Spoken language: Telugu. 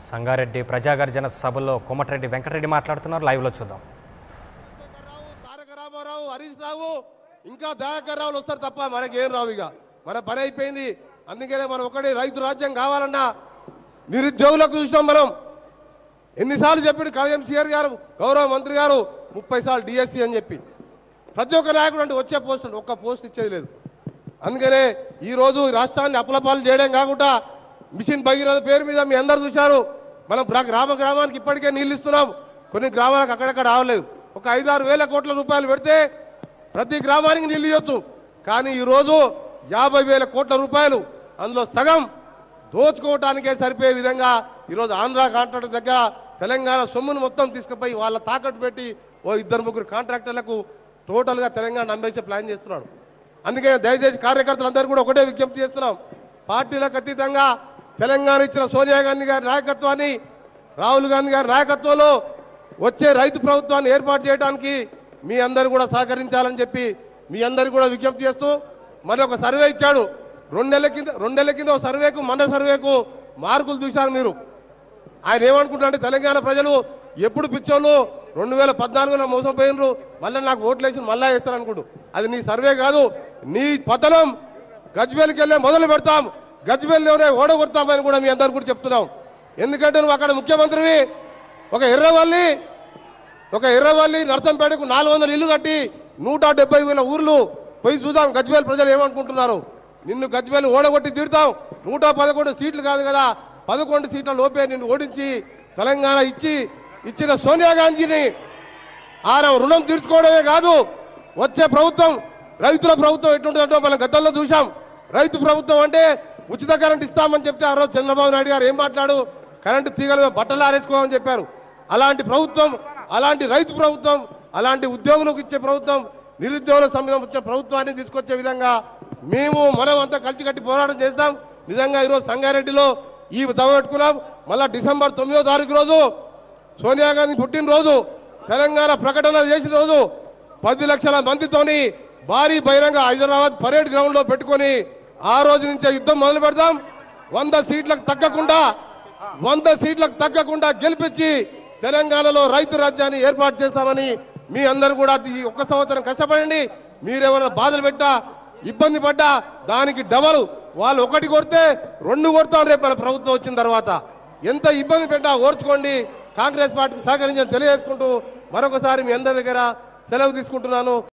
సంగారెడ్డి ప్రజాగర్జన సభలో కోమటిరెడ్డి వెంకటరెడ్డి మాట్లాడుతున్నారు. లైవ్లో చూద్దాం. తారక రామారావు, హరీష్ రావు, ఇంకా దయాకర్ రావులు వస్తారు తప్ప మనకేం రావు. ఇక మన పని అయిపోయింది. అందుకనే మనం ఒకటి రైతు రాజ్యం కావాలన్నా నిరుద్యోగులకు చూసినాం. మనం ఎన్నిసార్లు చెప్పాడు కళ్యాణ్ సీఆర్ గారు, గౌరవ మంత్రి గారు 30 సార్లు డిఎస్సీ అని చెప్పి ప్రతి ఒక్క నాయకుడు అంటే వచ్చే పోస్ట్ ఒక్క పోస్ట్ ఇచ్చేది లేదు. అందుకనే ఈరోజు రాష్ట్రాన్ని అప్పులపాలు చేయడం కాకుండా మిషన్ భగీరథ పేరు మీద మీ అందరు చూశారు. మనం గ్రామానికి ఇప్పటికే నీళ్ళు ఇస్తున్నాం. కొన్ని గ్రామాలకు అక్కడక్కడ రావలేదు. ఒక 5-6 వేల కోట్ల రూపాయలు పెడితే ప్రతి గ్రామానికి నీళ్ళు ఇవ్వచ్చు. కానీ ఈరోజు 50,000 కోట్ల రూపాయలు అందులో సగం దోచుకోవటానికే సరిపోయే విధంగా ఈరోజు ఆంధ్ర కాంట్రాక్టర్ దగ్గర తెలంగాణ సొమ్మును మొత్తం తీసుకుపోయి వాళ్ళ తాకట్టు పెట్టి ఓ 2-3 కాంట్రాక్టర్లకు టోటల్గా తెలంగాణ అమ్మేసే ప్లాన్ చేస్తున్నాడు. అందుకని దయచేసి కార్యకర్తలందరూ కూడా ఒకటే విజ్ఞప్తి చేస్తున్నాం. పార్టీలకు అతీతంగా తెలంగాణ ఇచ్చిన సోనియా గాంధీ గారి నాయకత్వాన్ని, రాహుల్ గాంధీ గారి నాయకత్వంలో వచ్చే రైతు ప్రభుత్వాన్ని ఏర్పాటు చేయడానికి మీ అందరూ కూడా సహకరించాలని చెప్పి మీ అందరూ కూడా విజ్ఞప్తి చేస్తూ మరి ఒక సర్వే ఇచ్చాడు. 2 నెలల కింద ఒక సర్వేకు మన సర్వేకు మార్కులు చూశారు మీరు. ఆయన ఏమనుకుంటారంటే తెలంగాణ ప్రజలు ఎప్పుడు పిచ్చోళ్ళు 2014లో మోసం పోయినరు, మళ్ళీ నాకు ఓట్లు వేసి మళ్ళా వేస్తారు అనుకుంటూ. అది నీ సర్వే కాదు. నీ పతనం గజ్వేల్కి వెళ్ళే మొదలు పెడతాం, గజ్వేల్లోనే ఓడగొడతామని కూడా మీ అందరు కూడా చెప్తున్నాం. ఎందుకంటే నువ్వు అక్కడ ముఖ్యమంత్రివి. ఒక ఎర్రవల్లి నర్సంపేటకు 400 ఇల్లు కట్టి 170,000 ఊర్లు పోయి చూద్దాం గజ్వేల్ ప్రజలు ఏమనుకుంటున్నారు. నిన్ను గజ్వేల్ ఓడగొట్టి తీరుతాం. 111 సీట్లు కాదు కదా, 11 సీట్ల లోపే నిన్ను ఓడించి తెలంగాణ ఇచ్చిన సోనియా గాంధీని రుణం తీర్చుకోవడమే కాదు, వచ్చే ప్రభుత్వం రైతుల ప్రభుత్వం ఎట్లుంటుందంటో మనం గతంలో చూశాం. రైతు ప్రభుత్వం అంటే ఉచిత కరెంట్ ఇస్తామని చెప్తే ఆ రోజు చంద్రబాబు నాయుడు గారు ఏం మాట్లాడు, కరెంటు తీగలు బట్టలు ఆరేసుకోమని చెప్పారు. అలాంటి ప్రభుత్వం, అలాంటి రైతు ప్రభుత్వం, అలాంటి ఉద్యోగులకు ఇచ్చే ప్రభుత్వం, నిరుద్యోగుల సంబంధించిన ప్రభుత్వాన్ని తీసుకొచ్చే విధంగా మనం అంతా కలిసికట్టి పోరాటం చేస్తాం. నిజంగా ఈరోజు సంగారెడ్డిలో ఈ దవ పెట్టుకున్నాం. మళ్ళా డిసెంబర్ 9వ తారీఖు రోజు సోనియా గాంధీ పుట్టినరోజు, తెలంగాణ ప్రకటన చేసిన రోజు 10 లక్షల మందితోని భారీ బహిరంగ హైదరాబాద్ పరేడ్ గ్రౌండ్ లో పెట్టుకొని ఆ రోజు నుంచే యుద్ధం మొదలు పెడతాం. 100 సీట్లకు తగ్గకుండా గెలిపించి తెలంగాణలో రైతు రాజ్యాన్ని ఏర్పాటు చేస్తామని మీ అందరూ కూడా ఈ 1 సంవత్సరం కష్టపడండి. మీరేమైనా బాధలు పెట్టా, ఇబ్బంది పడ్డా దానికి డబల్ వాళ్ళు 1 కొడితే 2 కొడతాం రేపు మన ప్రభుత్వం వచ్చిన తర్వాత. ఎంత ఇబ్బంది పెట్టా ఓర్చుకోండి. కాంగ్రెస్ పార్టీకి సహకరించని తెలియజేసుకుంటూ మరొకసారి మీ అందరి దగ్గర సెలవు తీసుకుంటున్నాను.